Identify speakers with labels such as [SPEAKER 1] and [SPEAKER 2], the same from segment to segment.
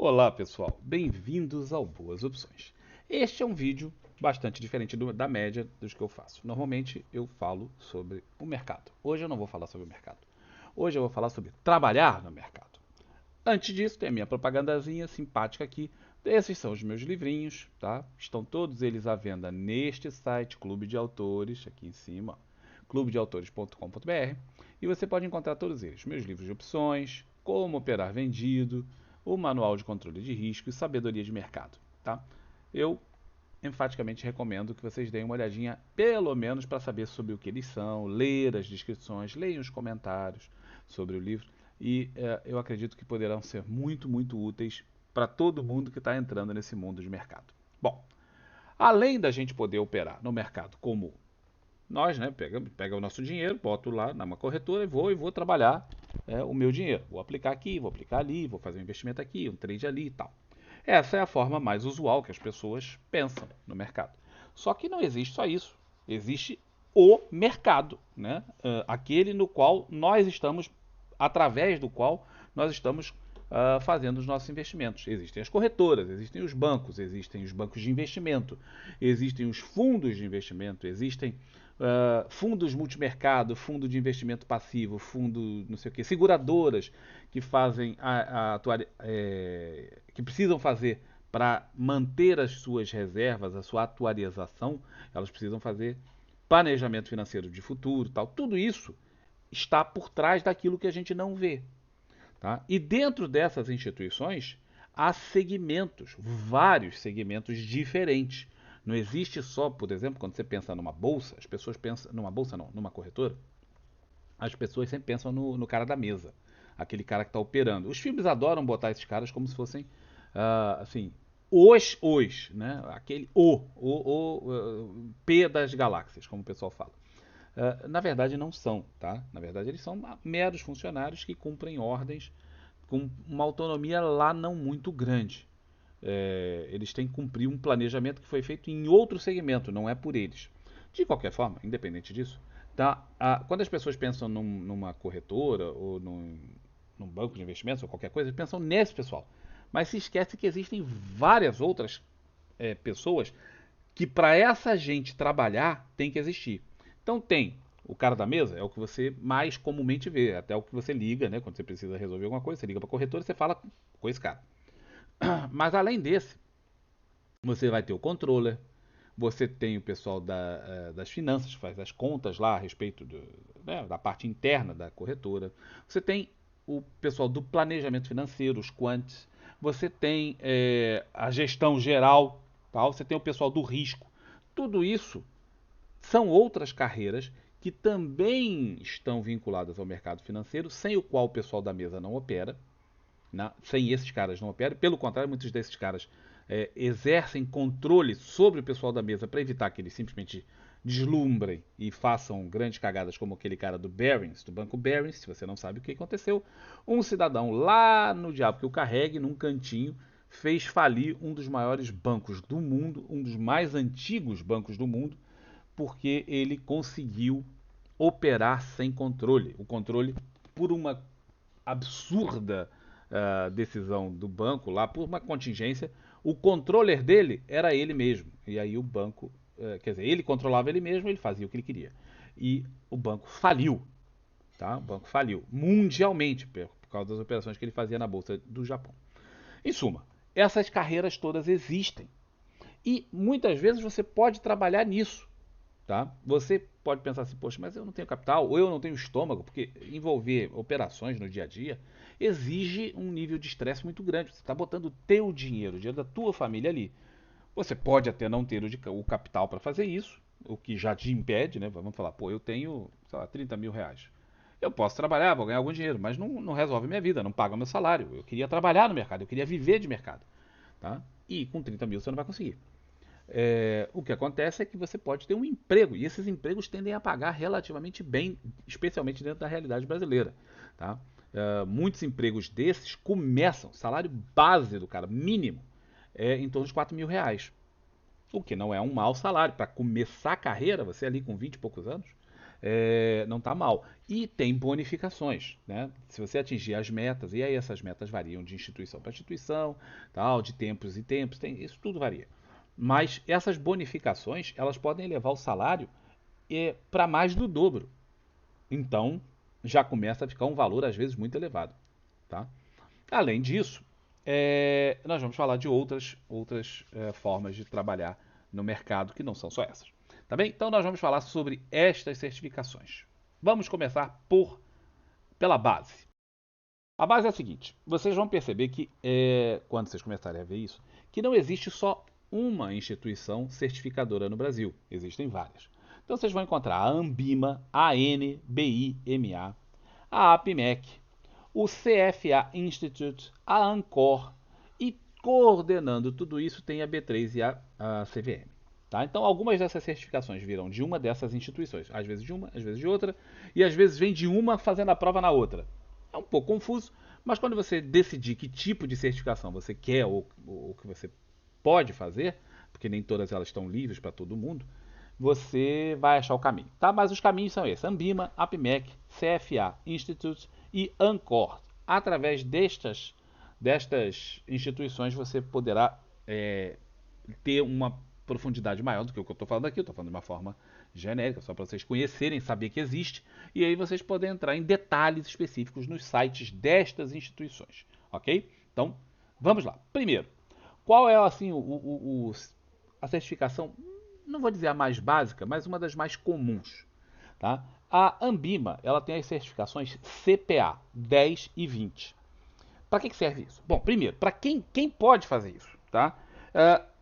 [SPEAKER 1] Olá pessoal, bem-vindos ao Boas Opções. Este é um vídeo bastante diferente da média dos que eu faço. Normalmente eu falo sobre o mercado. Hoje eu não vou falar sobre o mercado. Hoje eu vou falar sobre trabalhar no mercado. Antes disso, tem a minha propagandazinha simpática aqui. Esses são os meus livrinhos, tá? Estão todos eles à venda neste site, Clube de Autores, aqui em cima, clubedeautores.com.br. E você pode encontrar todos eles. Meus livros de opções, como operar vendido, o manual de controle de risco e sabedoria de mercado, tá? Eu enfaticamente recomendo que vocês deem uma olhadinha, pelo menos para saber sobre o que eles são, ler as descrições, leiam os comentários sobre o livro e eu acredito que poderão ser muito úteis para todo mundo que está entrando nesse mundo de mercado. Bom, além da gente poder operar no mercado como nós, né, pega o nosso dinheiro, boto lá numa corretora e vou trabalhar o meu dinheiro. Vou aplicar aqui, vou aplicar ali, vou fazer um investimento aqui, um trade ali e tal. Essa é a forma mais usual que as pessoas pensam no mercado. Só que não existe só isso. Existe o mercado, né? Aquele no qual nós estamos, através do qual nós estamos fazendo os nossos investimentos. Existem as corretoras, existem os bancos de investimento, existem os fundos de investimento, existem fundos multimercado, fundo de investimento passivo, fundo não sei o que, seguradoras que fazem que precisam fazer para manter as suas reservas, a sua atualização, elas precisam fazer planejamento financeiro de futuro, tal. Tudo isso está por trás daquilo que a gente não vê. Tá? E dentro dessas instituições há segmentos, vários segmentos diferentes. Não existe só, por exemplo, quando você pensa numa bolsa, as pessoas pensam, numa bolsa não, numa corretora, as pessoas sempre pensam no cara da mesa, aquele cara que está operando. Os filmes adoram botar esses caras como se fossem, assim, né? Aquele P das galáxias, como o pessoal fala. Na verdade não são, tá? Na verdade eles são meros funcionários que cumprem ordens com uma autonomia lá não muito grande. Eles têm que cumprir um planejamento que foi feito em outro segmento, não é por eles. De qualquer forma, independente disso, tá? Quando as pessoas pensam numa corretora ou num banco de investimentos ou qualquer coisa, eles pensam nesse pessoal. Mas se esquece que existem várias outras pessoas que para essa gente trabalhar tem que existir. Então tem o cara da mesa, é o que você mais comumente vê, até o que você liga, né? Quando você precisa resolver alguma coisa, você liga para a corretora e você fala com esse cara. Mas além desse, você vai ter o controller, você tem o pessoal das finanças, que faz as contas lá a respeito né, da parte interna da corretora. Você tem o pessoal do planejamento financeiro, os quants. Você tem a gestão geral, tal. Você tem o pessoal do risco. Tudo isso são outras carreiras que também estão vinculadas ao mercado financeiro, sem o qual o pessoal da mesa não opera. Né? Sem esses caras não opera. Pelo contrário, muitos desses caras exercem controle sobre o pessoal da mesa para evitar que eles simplesmente deslumbrem e façam grandes cagadas como aquele cara do Barings, do Banco Barings, se você não sabe o que aconteceu. Um cidadão lá no diabo que o carregue, num cantinho, fez falir um dos maiores bancos do mundo, um dos mais antigos bancos do mundo, porque ele conseguiu operar sem controle. O controle por uma absurda decisão do banco lá, por uma contingência, o controller dele era ele mesmo. E aí o banco, quer dizer, ele controlava ele mesmo, ele fazia o que ele queria. E o banco faliu, tá? O banco faliu mundialmente por causa das operações que ele fazia na bolsa do Japão. Em suma, essas carreiras todas existem. E muitas vezes você pode trabalhar nisso. Tá? Você pode pensar assim, poxa, mas eu não tenho capital, ou eu não tenho estômago, porque envolver operações no dia a dia exige um nível de estresse muito grande. Você está botando o teu dinheiro, o dinheiro da tua família ali. Você pode até não ter o capital para fazer isso, o que já te impede, né? Vamos falar, pô, eu tenho, sei lá, 30 mil reais. Eu posso trabalhar, vou ganhar algum dinheiro, mas não resolve minha vida, não paga meu salário. Eu queria trabalhar no mercado, eu queria viver de mercado. Tá? E com 30 mil você não vai conseguir. O que acontece é que você pode ter um emprego, e esses empregos tendem a pagar relativamente bem, especialmente dentro da realidade brasileira. Tá? Muitos empregos desses começam, salário base do cara, mínimo, em torno de 4 mil reais. O que não é um mau salário. Para começar a carreira, você ali com 20 e poucos anos, não está mal. E tem bonificações, né? Se você atingir as metas, e aí essas metas variam de instituição para instituição, tal, de tempos e tempos, isso tudo varia. Mas essas bonificações, elas podem elevar o salário para mais do dobro. Então, já começa a ficar um valor, às vezes, muito elevado. Tá? Além disso, nós vamos falar de outras formas de trabalhar no mercado que não são só essas. Tá bem? Então, nós vamos falar sobre estas certificações. Vamos começar pela base. A base é a seguinte: vocês vão perceber que, quando vocês começarem a ver isso, que não existe só uma instituição certificadora no Brasil. Existem várias. Então vocês vão encontrar a Anbima, a ANBIMA, a APMEC, o CFA Institute, a Ancor e coordenando tudo isso tem a B3 e a CVM. Tá? Então algumas dessas certificações virão de uma dessas instituições, às vezes de uma, às vezes de outra, e às vezes vem de uma fazendo a prova na outra. É um pouco confuso, mas quando você decidir que tipo de certificação você quer ou que você pode fazer, porque nem todas elas estão livres para todo mundo, você vai achar o caminho. Tá? Mas os caminhos são esses: Anbima, APMEC, CFA Institute e Ancor. Através destas instituições você poderá ter uma profundidade maior do que o que eu estou falando aqui. Eu estou falando de uma forma genérica, só para vocês conhecerem, saber que existe, e aí vocês podem entrar em detalhes específicos nos sites destas instituições, ok? Então, vamos lá. Primeiro, qual é assim a certificação, não vou dizer a mais básica, mas uma das mais comuns, tá? A Anbima, ela tem as certificações CPA 10 e 20. Para que serve isso? Bom, primeiro, para quem pode fazer isso, tá?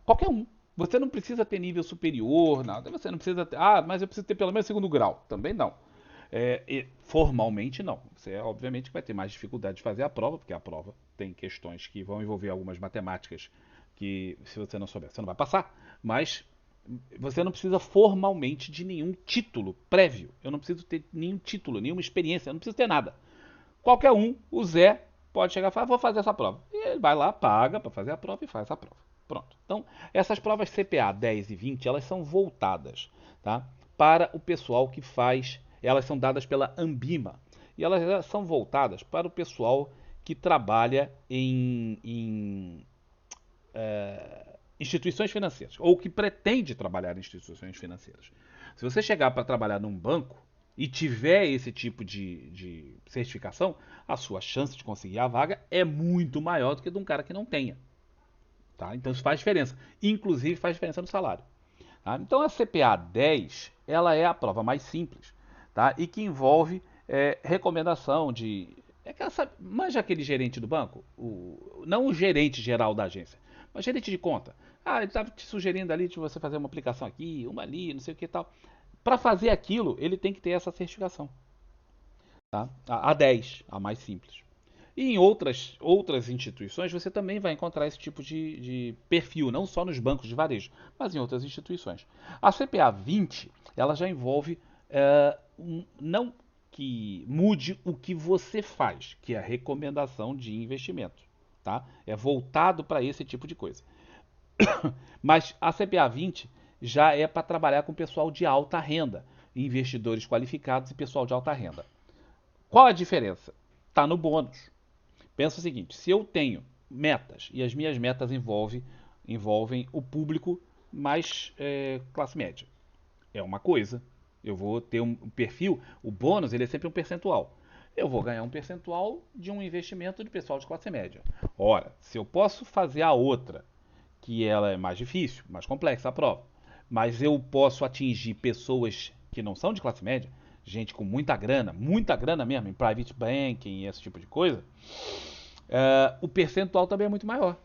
[SPEAKER 1] Qualquer um. Você não precisa ter nível superior, nada. Você não precisa ter, mas eu preciso ter pelo menos segundo grau. Também não. Formalmente não. Você obviamente vai ter mais dificuldade de fazer a prova, porque a prova tem questões que vão envolver algumas matemáticas que, se você não souber, você não vai passar. Mas você não precisa formalmente de nenhum título prévio. Eu não preciso ter nenhum título, nenhuma experiência, eu não preciso ter nada. Qualquer um, o Zé, pode chegar e falar: vou fazer essa prova. E ele vai lá, paga para fazer a prova e faz a prova. Pronto. Então, essas provas CPA 10 e 20, elas são voltadas, tá, para o pessoal que faz. Elas são dadas pela Anbima. E elas são voltadas para o pessoal que trabalha em instituições financeiras, ou que pretende trabalhar em instituições financeiras. Se você chegar para trabalhar num banco e tiver esse tipo de certificação, a sua chance de conseguir a vaga é muito maior do que de um cara que não tenha. Tá? Então isso faz diferença. Inclusive faz diferença no salário. Tá? Então a CPA 10 ela é a prova mais simples, tá? E que envolve recomendação de. Manja aquele gerente do banco? Não o gerente geral da agência, mas gerente de conta. Ele estava te sugerindo ali de você fazer uma aplicação aqui, uma ali, não sei o que e tal. Para fazer aquilo, ele tem que ter essa certificação. Tá? A 10, a mais simples. E em outras instituições você também vai encontrar esse tipo de perfil, não só nos bancos de varejo, mas em outras instituições. A CPA 20, ela já envolve, não que mude o que você faz, que é a recomendação de investimento. Tá? É voltado para esse tipo de coisa. Mas a CPA 20 já é para trabalhar com pessoal de alta renda, investidores qualificados e pessoal de alta renda. Qual a diferença? Está no bônus. Pensa o seguinte: se eu tenho metas e as minhas metas envolvem o público mais classe média, é uma coisa. Eu vou ter um perfil, o bônus ele é sempre um percentual. Eu vou ganhar um percentual de um investimento de pessoal de classe média. Ora, se eu posso fazer a outra, que ela é mais difícil, mais complexa a prova, mas eu posso atingir pessoas que não são de classe média, gente com muita grana mesmo, em private banking e esse tipo de coisa, o percentual também é muito maior.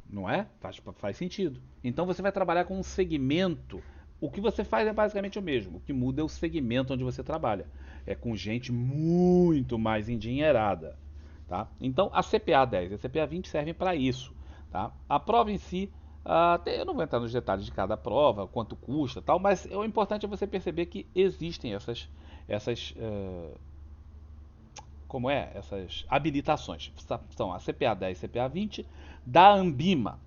[SPEAKER 1] Não é? Faz sentido. Então você vai trabalhar com um segmento. O que você faz é basicamente o mesmo. O que muda é o segmento onde você trabalha. É com gente muito mais endinheirada. Tá? Então a CPA 10 e a CPA 20 servem para isso. Tá? A prova em si, eu não vou entrar nos detalhes de cada prova, quanto custa, tal, mas o importante é você perceber que existem essas habilitações. São a CPA 10 e CPA 20 da Anbima.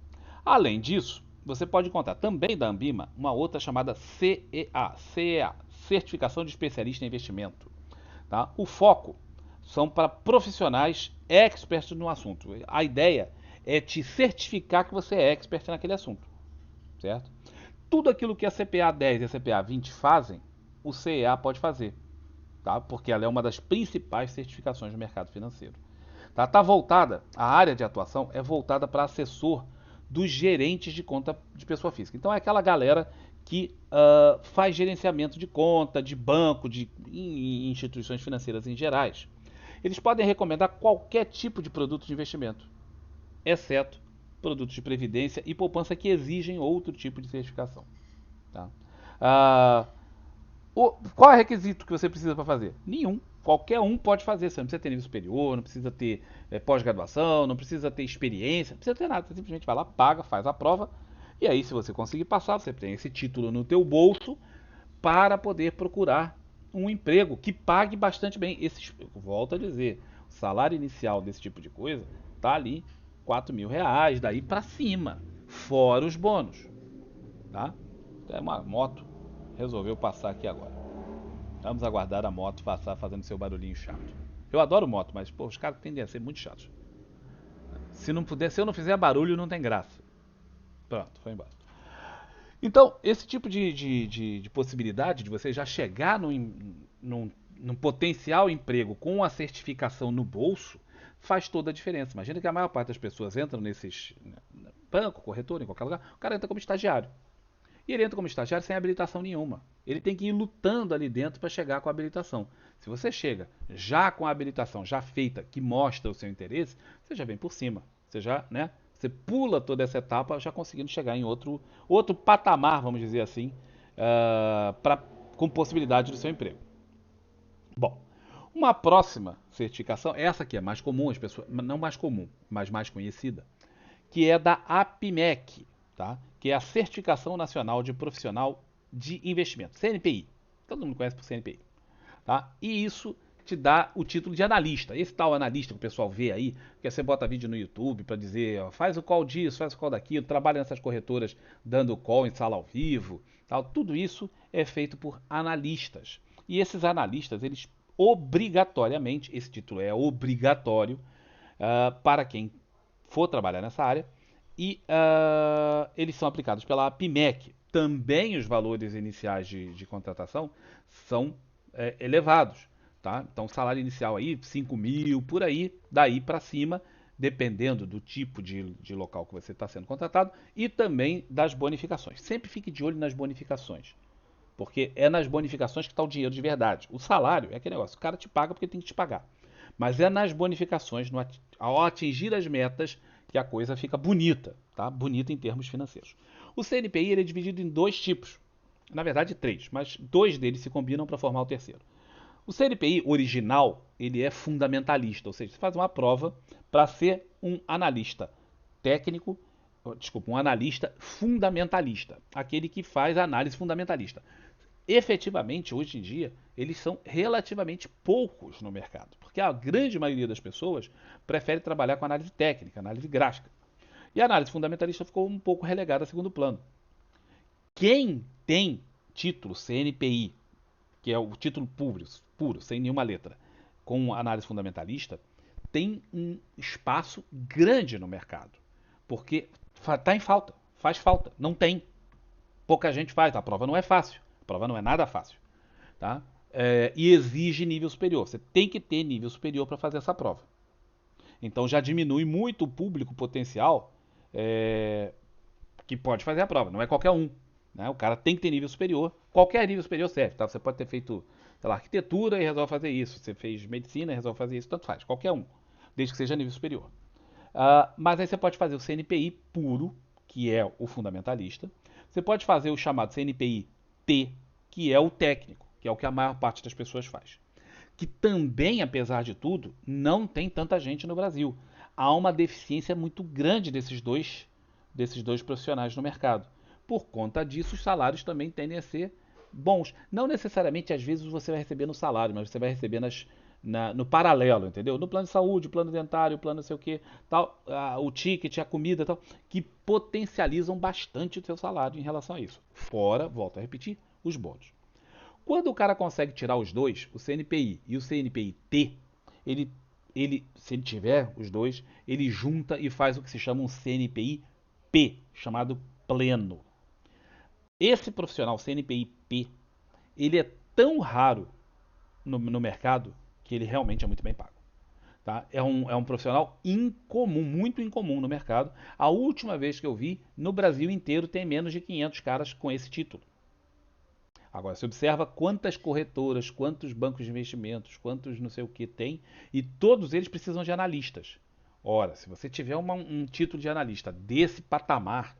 [SPEAKER 1] Além disso, você pode encontrar também da Anbima uma outra chamada CEA, certificação de especialista em investimento. Tá? O foco são para profissionais experts no assunto. A ideia é te certificar que você é expert naquele assunto, certo? Tudo aquilo que a CPA 10 e a CPA 20 fazem, o CEA pode fazer, tá? Porque ela é uma das principais certificações do mercado financeiro. Tá voltada, a área de atuação é voltada para assessor dos gerentes de conta de pessoa física. Então é aquela galera que faz gerenciamento de conta, de banco, de instituições financeiras em gerais. Eles podem recomendar qualquer tipo de produto de investimento, exceto produtos de previdência e poupança que exigem outro tipo de certificação. Tá? Ah, qual é o requisito que você precisa para fazer? Nenhum. Qualquer um pode fazer. Você não precisa ter nível superior, não precisa ter pós-graduação, não precisa ter experiência, não precisa ter nada. Você simplesmente vai lá, paga, faz a prova. E aí, se você conseguir passar, você tem esse título no teu bolso para poder procurar um emprego que pague bastante bem. Volto a dizer, o salário inicial desse tipo de coisa tá ali R$ 4.000, daí para cima, fora os bônus, tá? É uma moto, resolveu passar aqui agora. Vamos aguardar a moto passar fazendo seu barulhinho chato. Eu adoro moto, mas pô, os caras tendem a ser muito chatos. Se eu não fizer barulho, não tem graça. Pronto, foi embora. Então, esse tipo de possibilidade de você já chegar num potencial emprego com a certificação no bolso faz toda a diferença. Imagina que a maior parte das pessoas entram nesses banco, corretor, em qualquer lugar, o cara entra como estagiário. E ele entra como estagiário sem habilitação nenhuma. Ele tem que ir lutando ali dentro para chegar com a habilitação. Se você chega já com a habilitação já feita, que mostra o seu interesse, você já vem por cima. Você já, né? Você pula toda essa etapa já conseguindo chegar em outro patamar, vamos dizer assim, com possibilidade do seu emprego. Bom, uma próxima certificação, essa aqui é mais comum, as pessoas, não mais comum, mas mais conhecida, que é da APMEC, tá? Que é a Certificação Nacional de Profissional de Investimento, CNPI. Todo mundo conhece por CNPI. Tá? E isso te dá o título de analista. Esse tal analista que o pessoal vê aí, que você bota vídeo no YouTube para dizer, ó, faz o call disso, faz o call daquilo, trabalha nessas corretoras dando call em sala ao vivo, tal. Tudo isso é feito por analistas. E esses analistas, eles obrigatoriamente, esse título é obrigatório para quem for trabalhar nessa área, e eles são aplicados pela APMEC. Também os valores iniciais de contratação são elevados. Tá? Então, o salário inicial aí, 5.000, por aí, daí para cima, dependendo do tipo de local que você está sendo contratado e também das bonificações. Sempre fique de olho nas bonificações, porque é nas bonificações que está o dinheiro de verdade. O salário é aquele negócio, o cara te paga porque tem que te pagar. Mas é nas bonificações, ao atingir as metas, que a coisa fica bonita, tá? Bonita em termos financeiros. O CNPI ele é dividido em dois tipos, na verdade três, mas dois deles se combinam para formar o terceiro. O CNPI original ele é fundamentalista, ou seja, você faz uma prova para ser um analista técnico, desculpa, um analista fundamentalista, aquele que faz análise fundamentalista. Efetivamente, hoje em dia, eles são relativamente poucos no mercado, porque a grande maioria das pessoas prefere trabalhar com análise técnica, análise gráfica. E a análise fundamentalista ficou um pouco relegada a segundo plano. Quem tem título CNPI, que é o título puro, sem nenhuma letra, com análise fundamentalista, tem um espaço grande no mercado, porque está em falta, faz falta, não tem. Pouca gente faz, a prova não é fácil. A prova não é nada fácil, tá? E exige nível superior. Você tem que ter nível superior para fazer essa prova. Então já diminui muito o público potencial que pode fazer a prova. Não é qualquer um. Né? O cara tem que ter nível superior. Qualquer nível superior serve. Tá? Você pode ter feito, sei lá, arquitetura e resolve fazer isso. Você fez medicina e resolve fazer isso. Tanto faz. Qualquer um. Desde que seja nível superior. Mas aí você pode fazer o CNPI puro, que é o fundamentalista. Você pode fazer o chamado CNPI-T, que é o técnico, que é o que a maior parte das pessoas faz. Que também, apesar de tudo, não tem tanta gente no Brasil. Há uma deficiência muito grande desses dois profissionais no mercado. Por conta disso, os salários também tendem a ser bons. Não necessariamente, às vezes, você vai receber no salário, mas você vai receber no paralelo, entendeu? No plano de saúde, plano dentário, plano não sei o que, tal, o ticket, a comida, tal, que potencializam bastante o seu salário em relação a isso. Fora, volto a repetir, os bônus. Quando o cara consegue tirar os dois, o CNPI e o CNPI-T, ele, se ele tiver os dois, ele junta e faz o que se chama um CNPI-P, chamado pleno. Esse profissional CNPI-P, ele é tão raro no mercado que ele realmente é muito bem pago. Tá? É um profissional incomum, muito incomum no mercado. A última vez que eu vi, no Brasil inteiro tem menos de 500 caras com esse título. Agora, você observa quantas corretoras, quantos bancos de investimentos, quantos não sei o que tem, e todos eles precisam de analistas. Ora, se você tiver um título de analista desse patamar,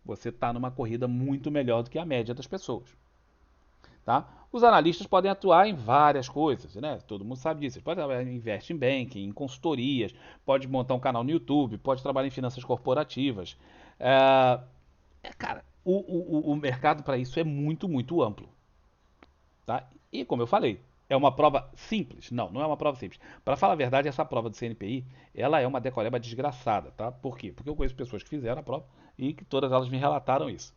[SPEAKER 1] você está numa corrida muito melhor do que a média das pessoas. Tá? Os analistas podem atuar em várias coisas, né? Todo mundo sabe disso. Pode trabalhar em investment banking, em consultorias, pode montar um canal no YouTube, pode trabalhar em finanças corporativas. Cara, o mercado para isso é muito, muito amplo. Tá? E como eu falei, é uma prova simples? Não, não é uma prova simples. Para falar a verdade, essa prova do CNPI, ela é uma decoreba desgraçada, tá? Por quê? Porque eu conheço pessoas que fizeram a prova e que todas elas me relataram isso.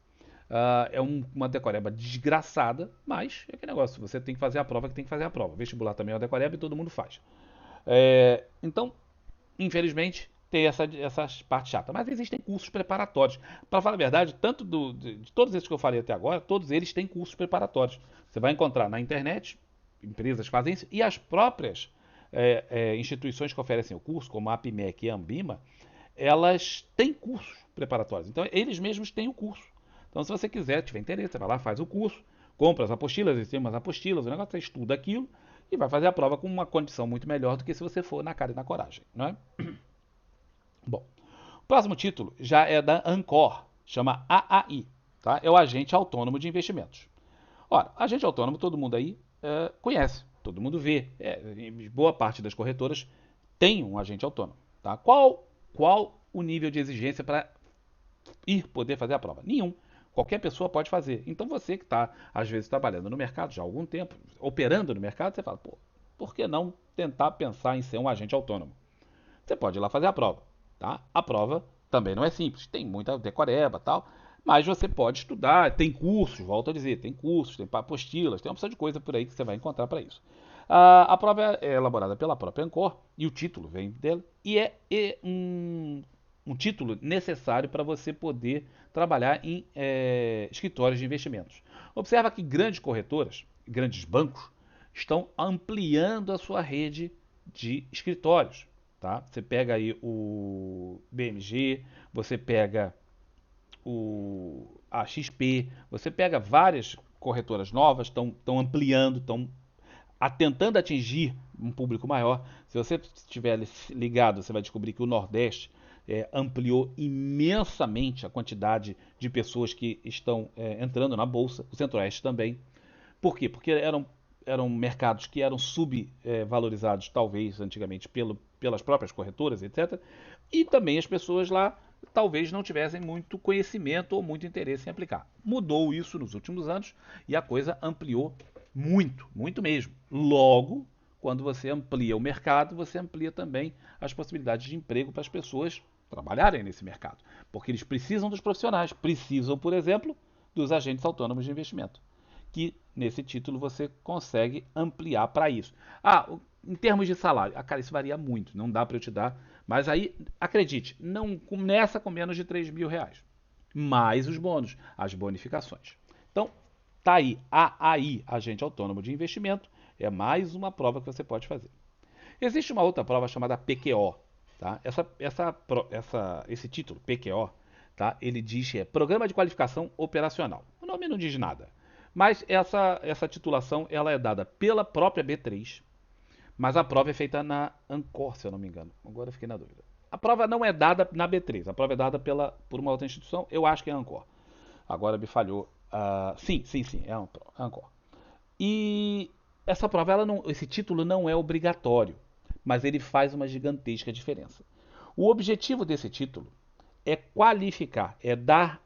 [SPEAKER 1] Uma decoreba desgraçada, mas é aquele negócio, você tem que fazer a prova que tem que fazer a prova. Vestibular também é uma decoreba e todo mundo faz. Então, infelizmente, tem essa parte chata. Mas existem cursos preparatórios. Para falar a verdade, tanto de todos esses que eu falei até agora, todos eles têm cursos preparatórios. Você vai encontrar na internet, empresas fazem isso, e as próprias instituições que oferecem o curso, como a APMEC e a Ambima, elas têm cursos preparatórios. Então, eles mesmos têm o curso. Então, se você quiser, tiver interesse, você vai lá, faz o curso, compra as apostilas, existem umas apostilas, o negócio você estuda aquilo e vai fazer a prova com uma condição muito melhor do que se você for na cara e na coragem, não é? Bom, o próximo título já é da Ancor, chama AAI, tá? É o Agente Autônomo de Investimentos. Ora, agente autônomo todo mundo aí conhece, todo mundo vê. Boa parte das corretoras tem um agente autônomo. Tá? Qual o nível de exigência para ir poder fazer a prova? Nenhum. Qualquer pessoa pode fazer. Então você que está, às vezes, trabalhando no mercado já há algum tempo, operando no mercado, você fala, pô, por que não tentar pensar em ser um agente autônomo? Você pode ir lá fazer a prova. Tá? A prova também não é simples, tem muita decoreba e tal, mas você pode estudar, tem cursos, volto a dizer, tem cursos, tem apostilas, tem uma opção de coisa por aí que você vai encontrar para isso. A prova é elaborada pela própria Ancor e o título vem dela e é um título necessário para você poder trabalhar em escritórios de investimentos. Observa que grandes corretoras, grandes bancos, estão ampliando a sua rede de escritórios. Tá? Você pega aí o BMG, você pega a XP, você pega várias corretoras novas, estão ampliando, estão tentando atingir um público maior. Se você estiver ligado, você vai descobrir que o Nordeste ampliou imensamente a quantidade de pessoas que estão entrando na Bolsa, o Centro-Oeste também. Por quê? Porque eram mercados que eram subvalorizados, talvez, antigamente, pelas próprias corretoras, etc. E também as pessoas lá talvez não tivessem muito conhecimento ou muito interesse em aplicar. Mudou isso nos últimos anos e a coisa ampliou muito, muito mesmo. Logo, quando você amplia o mercado, você amplia também as possibilidades de emprego para as pessoas trabalharem nesse mercado. Porque eles precisam dos profissionais, precisam, por exemplo, dos agentes autônomos de investimento. Que nesse título você consegue ampliar para isso. Em termos de salário, cara, isso varia muito, não dá para eu te dar, mas aí, acredite, não começa com menos de R$ 3.000, mais os bônus, as bonificações. Então, tá aí, AAI, Agente Autônomo de Investimento, é mais uma prova que você pode fazer. Existe uma outra prova chamada PQO, tá? Esse título, PQO, tá? Ele diz que é Programa de Qualificação Operacional. O nome não diz nada. Mas essa titulação ela é dada pela própria B3, mas a prova é feita na Ancor, se eu não me engano. Agora eu fiquei na dúvida. A prova não é dada na B3, a prova é dada por uma outra instituição, eu acho que é a Ancor. Agora me falhou. Sim, é a Ancor. E essa prova, esse título não é obrigatório, mas ele faz uma gigantesca diferença. O objetivo desse título é qualificar, é dar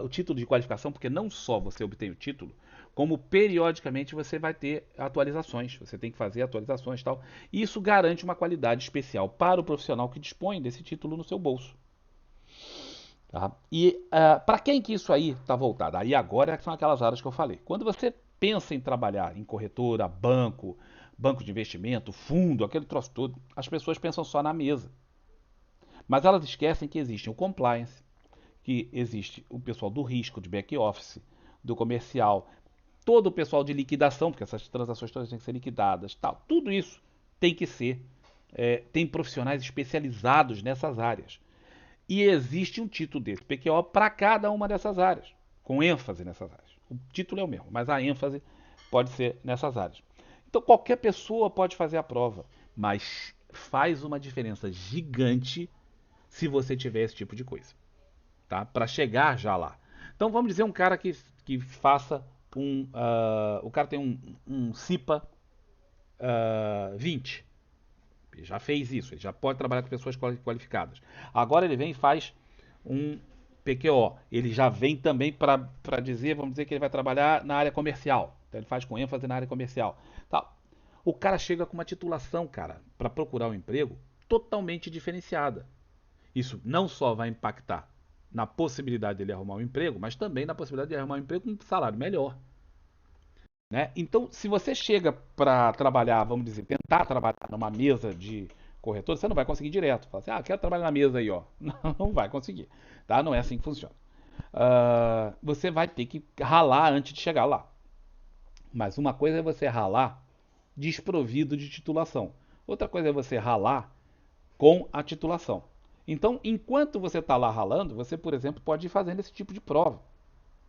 [SPEAKER 1] o título de qualificação, porque não só você obtém o título, como periodicamente você vai ter atualizações, você tem que fazer atualizações e tal. E isso garante uma qualidade especial para o profissional que dispõe desse título no seu bolso. Tá? E para quem que isso aí está voltado? Aí agora são aquelas áreas que eu falei. Quando você pensa em trabalhar em corretora, banco, banco de investimento, fundo, aquele troço todo, as pessoas pensam só na mesa. Mas elas esquecem que existe o compliance, que existe o pessoal do risco, de back office, do comercial, todo o pessoal de liquidação, porque essas transações todas têm que ser liquidadas, tal. Tudo isso tem que ser, tem profissionais especializados nessas áreas. E existe um título desse PQO para cada uma dessas áreas, com ênfase nessas áreas. O título é o mesmo, mas a ênfase pode ser nessas áreas. Então qualquer pessoa pode fazer a prova, mas faz uma diferença gigante se você tiver esse tipo de coisa, tá? Para chegar já lá. Então vamos dizer um cara que faça o cara tem um CIPA 20. Ele já fez isso, ele já pode trabalhar com pessoas qualificadas. Agora ele vem e faz um PQO. Ele já vem também para dizer, vamos dizer que ele vai trabalhar na área comercial. Então ele faz com ênfase na área comercial. Tá. O cara chega com uma titulação, cara, para procurar um emprego totalmente diferenciada. Isso não só vai impactar na possibilidade dele arrumar um emprego, mas também na possibilidade de arrumar um emprego com um salário melhor. Né? Então, se você chega para trabalhar, vamos dizer, tentar trabalhar numa mesa de corretor, você não vai conseguir direto. Fala assim, quero trabalhar na mesa aí, ó. Não vai conseguir. Tá? Não é assim que funciona. Você vai ter que ralar antes de chegar lá. Mas uma coisa é você ralar desprovido de titulação. Outra coisa é você ralar com a titulação. Então, enquanto você está lá ralando, você, por exemplo, pode ir fazendo esse tipo de prova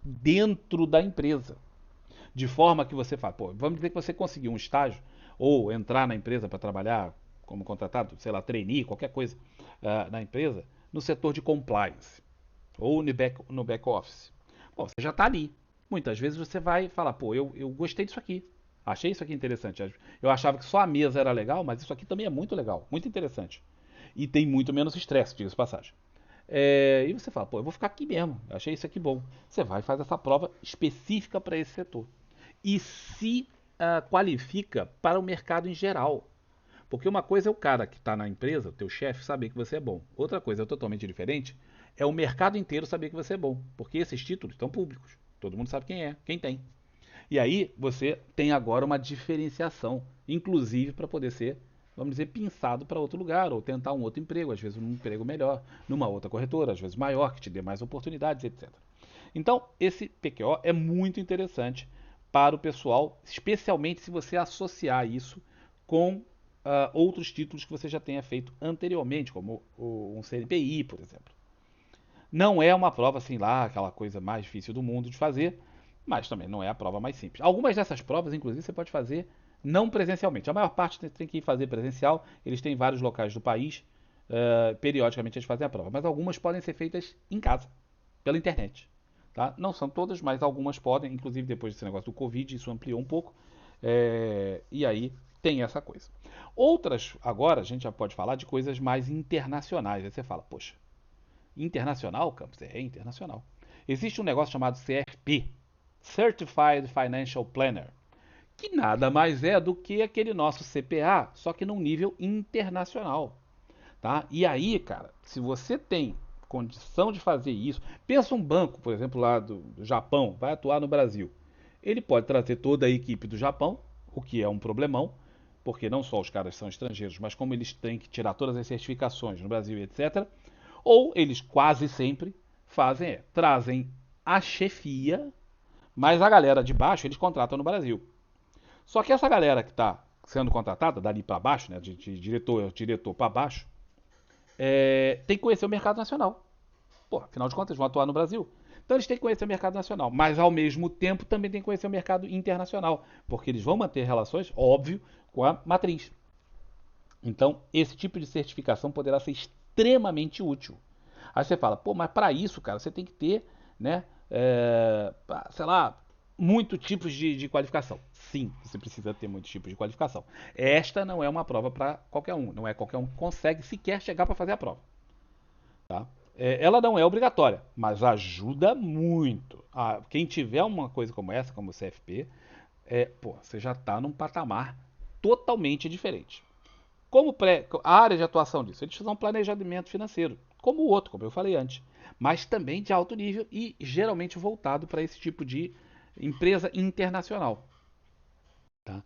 [SPEAKER 1] dentro da empresa. De forma que você fala, pô, vamos dizer que você conseguiu um estágio ou entrar na empresa para trabalhar como contratado, sei lá, trainee, qualquer coisa na empresa, no setor de compliance ou no back office. Bom, você já está ali. Muitas vezes você vai falar, pô, eu gostei disso aqui. Achei isso aqui interessante. Eu achava que só a mesa era legal, mas isso aqui também é muito legal, muito interessante. E tem muito menos estresse, diga-se de passagem. E você fala, pô, eu vou ficar aqui mesmo, achei isso aqui bom. Você vai e faz essa prova específica para esse setor. E se qualifica para o mercado em geral. Porque uma coisa é o cara que está na empresa, o teu chefe, saber que você é bom. Outra coisa totalmente diferente é o mercado inteiro saber que você é bom. Porque esses títulos estão públicos. Todo mundo sabe quem é, quem tem. E aí você tem agora uma diferenciação, inclusive para poder ser, vamos dizer, pinçado para outro lugar ou tentar um outro emprego, às vezes um emprego melhor, numa outra corretora, às vezes maior, que te dê mais oportunidades, etc. Então, esse PQO é muito interessante para o pessoal, especialmente se você associar isso com outros títulos que você já tenha feito anteriormente, como um CNPI, por exemplo. Não é uma prova assim lá, aquela coisa mais difícil do mundo de fazer, mas também não é a prova mais simples. Algumas dessas provas, inclusive, você pode fazer não presencialmente. A maior parte tem que ir fazer presencial, eles têm vários locais do país, periodicamente eles fazem a prova, mas algumas podem ser feitas em casa, pela internet. Tá? Não são todas, mas algumas podem, inclusive depois desse negócio do Covid, isso ampliou um pouco, e aí tem essa coisa. Outras, agora, a gente já pode falar de coisas mais internacionais. Aí você fala, poxa, internacional, Campos? É internacional. Existe um negócio chamado CFP, Certified Financial Planner, que nada mais é do que aquele nosso CPA, só que num nível internacional. Tá? E aí, cara, se você tem condição de fazer isso, pensa um banco, por exemplo, lá do Japão, vai atuar no Brasil. Ele pode trazer toda a equipe do Japão, o que é um problemão, porque não só os caras são estrangeiros, mas como eles têm que tirar todas as certificações no Brasil, etc. Ou eles quase sempre trazem a chefia, mas a galera de baixo eles contratam no Brasil. Só que essa galera que está sendo contratada, dali para baixo, né, de diretor para baixo, tem que conhecer o mercado nacional. Pô, afinal de contas, eles vão atuar no Brasil. Então eles têm que conhecer o mercado nacional, mas ao mesmo tempo também têm que conhecer o mercado internacional, porque eles vão manter relações, óbvio, com a matriz. Então, esse tipo de certificação poderá ser extremamente útil. Aí você fala, pô, mas para isso, cara, você tem que ter, né, sei lá, muitos tipos de qualificação. Sim, você precisa ter muitos tipos de qualificação. Esta não é uma prova para qualquer um, não é qualquer um que consegue sequer chegar para fazer a prova. Tá? Ela não é obrigatória, mas ajuda muito. Quem tiver uma coisa como essa, como o CFP, você já está num patamar totalmente diferente. A área de atuação disso? Eles fazem um planejamento financeiro, como o outro, como eu falei antes, mas também de alto nível e geralmente voltado para esse tipo de empresa internacional. Tá?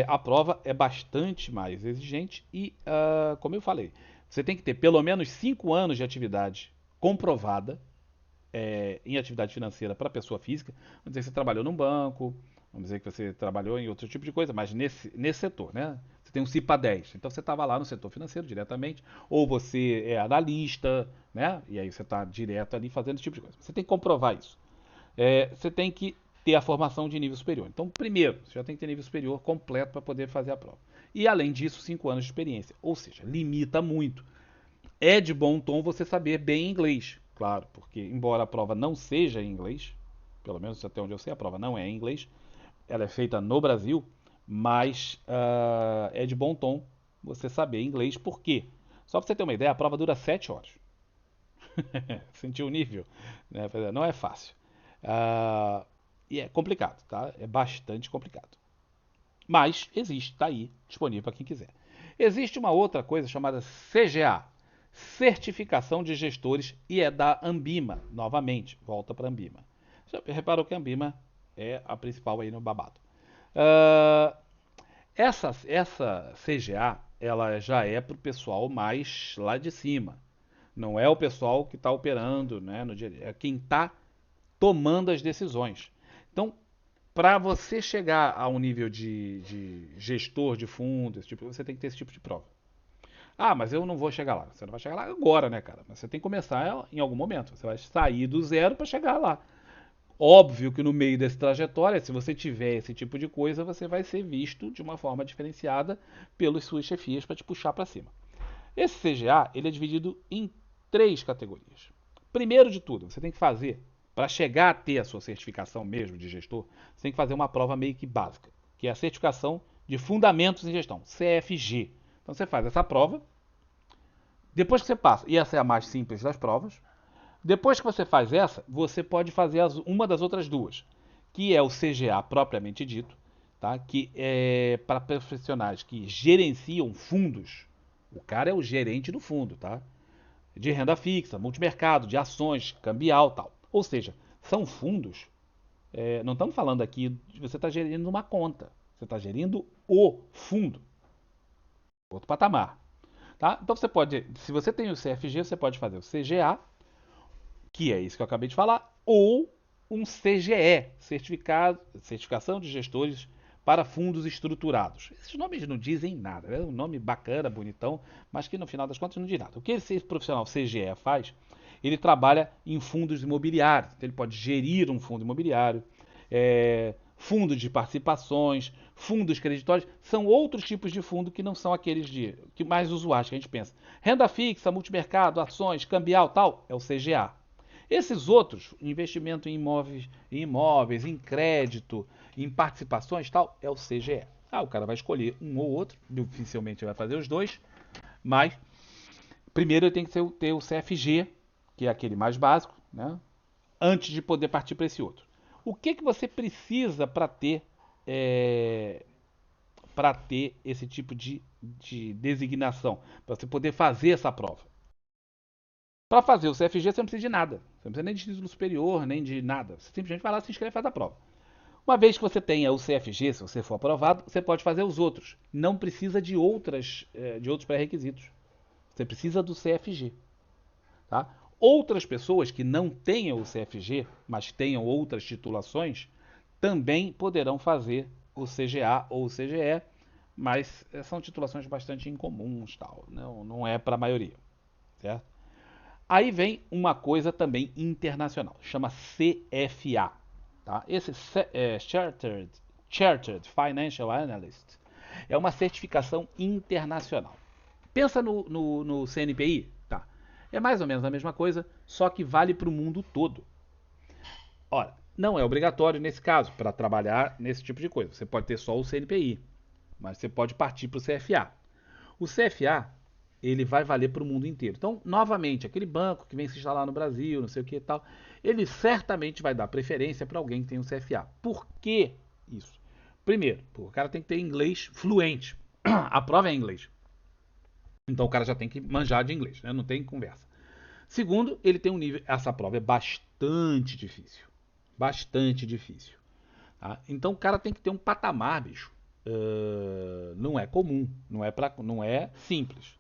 [SPEAKER 1] A prova é bastante mais exigente e, como eu falei, você tem que ter pelo menos 5 anos de atividade comprovada em atividade financeira para pessoa física. Vamos dizer que você trabalhou num banco, vamos dizer que você trabalhou em outro tipo de coisa, mas nesse setor, né? Você tem um CIPA 10, então você estava lá no setor financeiro diretamente, ou você é analista, né? E aí você está direto ali fazendo esse tipo de coisa. Você tem que comprovar isso. Você tem que ter a formação de nível superior. Então, primeiro, você já tem que ter nível superior completo para poder fazer a prova. E além disso, 5 anos de experiência. Ou seja, limita muito. É de bom tom você saber bem inglês, claro, porque embora a prova não seja em inglês, pelo menos até onde eu sei, a prova não é em inglês, ela é feita no Brasil, mas é de bom tom você saber inglês, por quê? Só para você ter uma ideia, a prova dura 7 horas. Sentiu o nível? Né? Não é fácil. Ah, e é complicado, tá? É bastante complicado. Mas existe, está aí, disponível para quem quiser. Existe uma outra coisa chamada CGA, Certificação de Gestores, e é da Ambima, novamente, volta para a Ambima. Já reparou que a Ambima é a principal aí no babado. Ah, essa CGA, ela já é para o pessoal mais lá de cima. Não é o pessoal que está operando, né, no dia a dia, é quem está tomando as decisões. Então, para você chegar a um nível de gestor de fundo, esse tipo, você tem que ter esse tipo de prova. Ah, mas eu não vou chegar lá. Você não vai chegar lá agora, né, cara? Mas você tem que começar em algum momento. Você vai sair do zero para chegar lá. Óbvio que no meio dessa trajetória, se você tiver esse tipo de coisa, você vai ser visto de uma forma diferenciada pelas suas chefias para te puxar para cima. Esse CGA, ele é dividido em 3 categorias. Primeiro de tudo, você tem que fazer, para chegar a ter a sua certificação mesmo de gestor, você tem que fazer uma prova meio que básica, que é a certificação de Fundamentos em Gestão, CFG. Então você faz essa prova, depois que você passa, e essa é a mais simples das provas, depois que você faz essa, você pode fazer uma das outras duas, que é o CGA propriamente dito, tá? Que é para profissionais que gerenciam fundos. O cara é o gerente do fundo, tá? De renda fixa, multimercado, de ações, cambial, tal. Ou seja, são fundos. Não estamos falando aqui de você estar gerindo uma conta. Você está gerindo o fundo, outro patamar. Tá? Então você pode, se você tem o CFG, você pode fazer o CGA, que é isso que eu acabei de falar, ou um CGE, Certificação de Gestores para Fundos Estruturados. Esses nomes não dizem nada, é um nome bacana, bonitão, mas que no final das contas não diz nada. O que esse profissional CGE faz? Ele trabalha em fundos imobiliários, então ele pode gerir um fundo imobiliário, fundo de participações, fundos creditórios, são outros tipos de fundo que não são aqueles que mais usuais que a gente pensa. Renda fixa, multimercado, ações, cambial, tal, é o CGA. Esses outros, investimento em imóveis, em crédito, em participações, tal, é o CGE. O cara vai escolher um ou outro, dificilmente vai fazer os dois, mas primeiro ele tem que ter o CFG, que é aquele mais básico, né? Antes de poder partir para esse outro. O que você precisa é, para ter esse tipo de designação, para você poder fazer essa prova? Para fazer o CFG você não precisa de nada. Você não precisa nem de título superior, nem de nada. Você simplesmente vai lá, se inscreve e faz a prova. Uma vez que você tenha o CFG, se você for aprovado, você pode fazer os outros. Não precisa de outros pré-requisitos. Você precisa do CFG. Tá? Outras pessoas que não tenham o CFG, mas tenham outras titulações, também poderão fazer o CGA ou o CGE, mas são titulações bastante incomuns, tal. Não é para a maioria, certo? Aí vem uma coisa também internacional, chama CFA. Tá? Esse Chartered Financial Analyst é uma certificação internacional. Pensa no CNPI, tá? É mais ou menos a mesma coisa, só que vale para o mundo todo. Ora, não é obrigatório nesse caso para trabalhar nesse tipo de coisa. Você pode ter só o CNPI, mas você pode partir para o CFA. O CFA ele vai valer para o mundo inteiro. Então, novamente, aquele banco que vem se instalar no Brasil, não sei o que e tal, ele certamente vai dar preferência para alguém que tem um CFA. Por que isso? Primeiro, o cara tem que ter inglês fluente. A prova é em inglês. Então o cara já tem que manjar de inglês, né? Não tem conversa. Segundo, ele tem um nível. Essa prova é bastante difícil. Bastante difícil. Tá? Então o cara tem que ter um patamar, bicho. Não é comum, não é simples,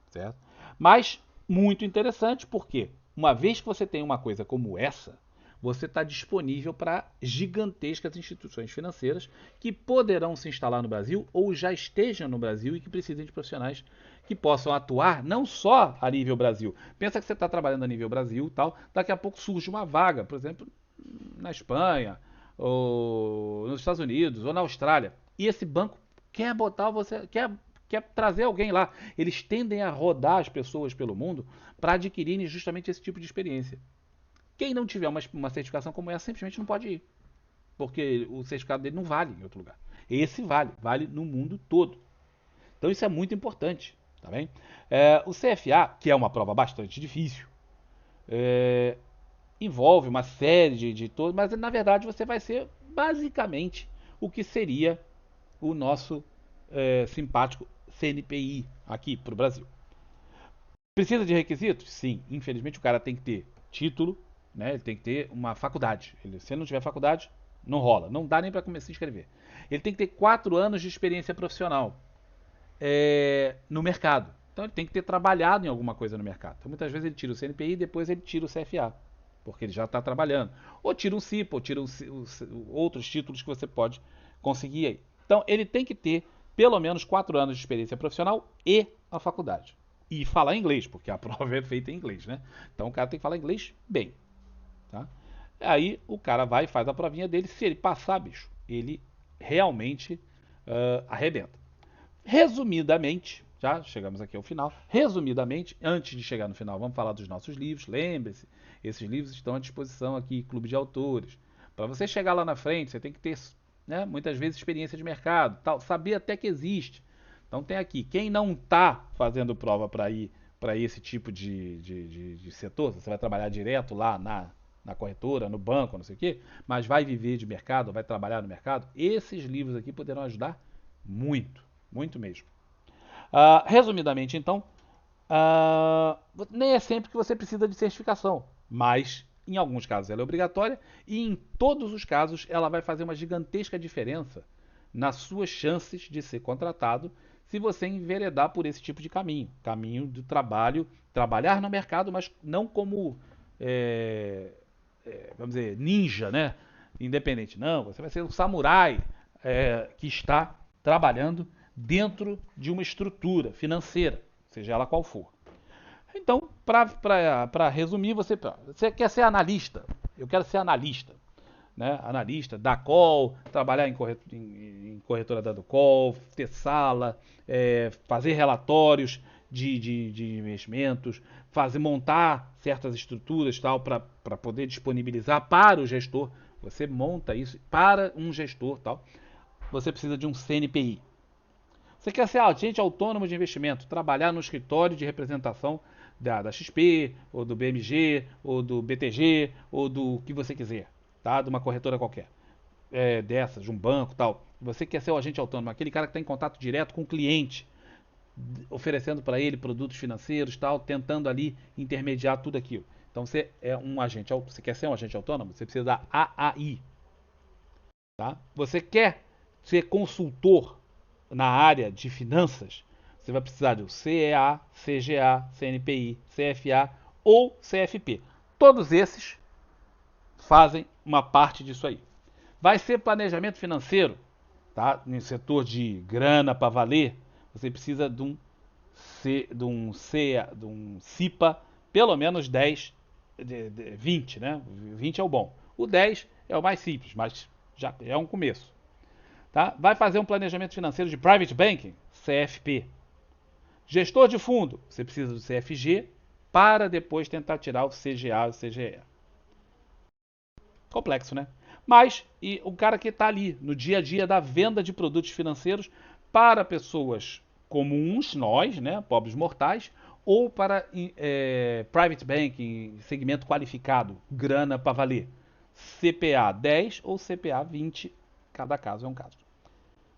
[SPEAKER 1] certo? Mas muito interessante porque uma vez que você tem uma coisa como essa, você está disponível para gigantescas instituições financeiras que poderão se instalar no Brasil ou já estejam no Brasil e que precisem de profissionais que possam atuar não só a nível Brasil. Pensa que você está trabalhando a nível Brasil, tal, daqui a pouco surge uma vaga, por exemplo, na Espanha, ou nos Estados Unidos, ou na Austrália. E esse banco quer botar você, quer trazer alguém lá. Eles tendem a rodar as pessoas pelo mundo para adquirirem justamente esse tipo de experiência. Quem não tiver uma certificação como essa simplesmente não pode ir, porque o certificado dele não vale em outro lugar. Esse vale no mundo todo. Então isso é muito importante, tá bem? O CFA, que é uma prova bastante difícil, é, envolve uma série de todos, mas na verdade você vai ser basicamente o que seria o nosso simpático CNPI aqui para o Brasil. Precisa de requisitos? Sim. Infelizmente o cara tem que ter título, né? Ele tem que ter uma faculdade. Se ele não tiver faculdade, não rola. Não dá nem para começar a escrever. Ele tem que ter 4 anos de experiência profissional no mercado. Então ele tem que ter trabalhado em alguma coisa no mercado. Então muitas vezes ele tira o CNPI e depois ele tira o CFA, porque ele já está trabalhando. Ou tira um CIPA, ou tira outros títulos que você pode conseguir aí. Então ele tem que ter pelo menos 4 anos de experiência profissional e a faculdade. E falar inglês, porque a prova é feita em inglês, né? Então o cara tem que falar inglês bem, tá? Aí o cara vai e faz a provinha dele. Se ele passar, bicho, ele realmente arrebenta. Resumidamente, já chegamos aqui ao final. Resumidamente, antes de chegar no final, vamos falar dos nossos livros. Lembre-se, esses livros estão à disposição aqui, Clube de Autores. Para você chegar lá na frente, você tem que ter, né, muitas vezes experiência de mercado, tal, saber até que existe. Então tem aqui, quem não está fazendo prova para ir para esse tipo de setor, você vai trabalhar direto lá na corretora, no banco, não sei o quê, mas vai viver de mercado, vai trabalhar no mercado, esses livros aqui poderão ajudar muito, muito mesmo. Resumidamente, então, nem é sempre que você precisa de certificação, mas em alguns casos ela é obrigatória e em todos os casos ela vai fazer uma gigantesca diferença nas suas chances de ser contratado se você enveredar por esse tipo de caminho do trabalho, trabalhar no mercado, mas não como, vamos dizer, ninja, né? Independente. Não, você vai ser um samurai que está trabalhando dentro de uma estrutura financeira, seja ela qual for. Então, para resumir, você quer ser analista. Eu quero ser analista. Né? Analista, dar call, trabalhar em corretora dando call, ter sala, fazer relatórios de investimentos, montar certas estruturas tal para poder disponibilizar para o gestor. Você monta isso para um gestor tal. Você precisa de um CNPI. Você quer ser agente autônomo de investimento, trabalhar no escritório de representação da XP, ou do BMG, ou do BTG, ou do que você quiser, tá? De uma corretora qualquer, dessas, de um banco tal. Você quer ser o agente autônomo, aquele cara que está em contato direto com o cliente, oferecendo para ele produtos financeiros tal, tentando ali intermediar tudo aquilo. Então você quer ser um agente autônomo, você precisa da AAI, tá? Você quer ser consultor na área de finanças, você vai precisar do CEA, CGA, CNPI, CFA ou CFP. Todos esses fazem uma parte disso aí. Vai ser planejamento financeiro, tá? No setor de grana para valer, você precisa de um CIPA, pelo menos 10, 20, né? 20 é o bom. O 10 é o mais simples, mas já é um começo. Tá? Vai fazer um planejamento financeiro de private banking, CFP. Gestor de fundo, você precisa do CFG para depois tentar tirar o CGA e o CGE. Complexo, né? Mas e o cara que está ali no dia a dia da venda de produtos financeiros para pessoas comuns, nós, né, pobres mortais, ou para private banking, segmento qualificado, grana para valer. CPA 10 ou CPA 20, cada caso é um caso.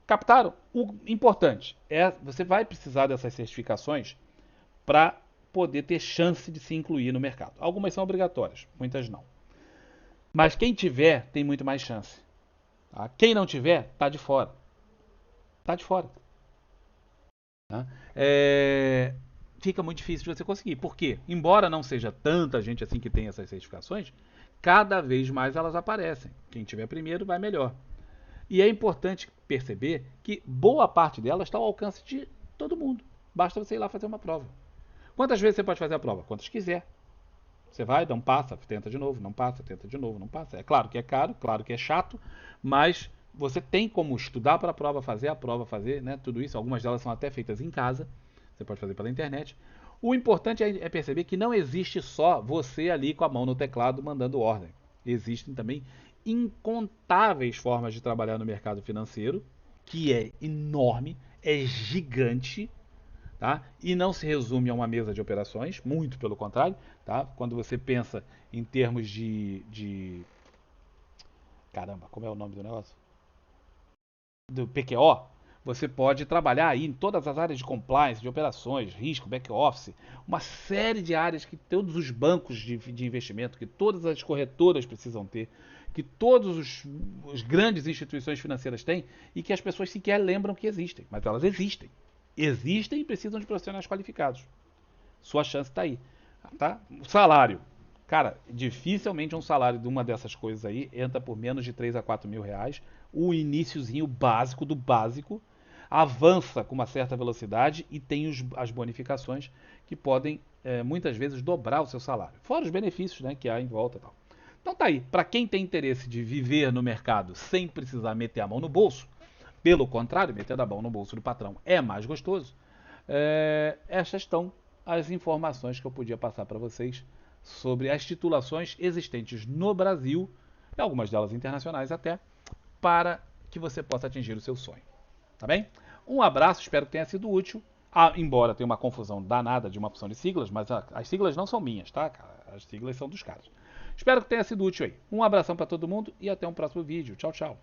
[SPEAKER 1] Captaram? O importante você vai precisar dessas certificações para poder ter chance de se incluir no mercado. Algumas são obrigatórias, muitas não. Mas quem tiver tem muito mais chance. Tá? Quem não tiver, tá de fora. Tá de fora. Tá? Fica muito difícil de você conseguir. Por quê? Embora não seja tanta gente assim que tem essas certificações, cada vez mais elas aparecem. Quem tiver primeiro vai melhor. E é importante perceber que boa parte delas está ao alcance de todo mundo. Basta você ir lá fazer uma prova. Quantas vezes você pode fazer a prova? Quantas quiser. Você vai, não passa, tenta de novo, não passa, tenta de novo, não passa. É claro que é caro, claro que é chato, mas você tem como estudar para a prova, fazer, né, tudo isso. Algumas delas são até feitas em casa, você pode fazer pela internet. O importante é perceber que não existe só você ali com a mão no teclado mandando ordem. Existem também incontáveis formas de trabalhar no mercado financeiro, que é enorme, é gigante, tá? E não se resume a uma mesa de operações, muito pelo contrário, tá? Quando você pensa em termos caramba, como é o nome do negócio? Do PQO, você pode trabalhar aí em todas as áreas de compliance, de operações, risco, back office, uma série de áreas que todos os bancos de investimento, que todas as corretoras precisam ter, que todas os grandes instituições financeiras têm e que as pessoas sequer lembram que existem, mas elas existem. Existem e precisam de profissionais qualificados. Sua chance está aí. Tá? O salário. Cara, dificilmente um salário de uma dessas coisas aí entra por menos de 3 a 4 mil reais. O iníciozinho básico do básico avança com uma certa velocidade e tem as bonificações que podem muitas vezes dobrar o seu salário. Fora os benefícios, né, que há em volta e tal. Então tá aí. Para quem tem interesse de viver no mercado sem precisar meter a mão no bolso, pelo contrário, meter a mão no bolso do patrão é mais gostoso. Essas estão as informações que eu podia passar para vocês sobre as titulações existentes no Brasil, e algumas delas internacionais até, para que você possa atingir o seu sonho. Tá bem? Um abraço, espero que tenha sido útil. Embora tenha uma confusão danada de uma opção de siglas, mas as siglas não são minhas, tá? As siglas são dos caras. Espero que tenha sido útil aí. Um abração para todo mundo e até um próximo vídeo. Tchau, tchau.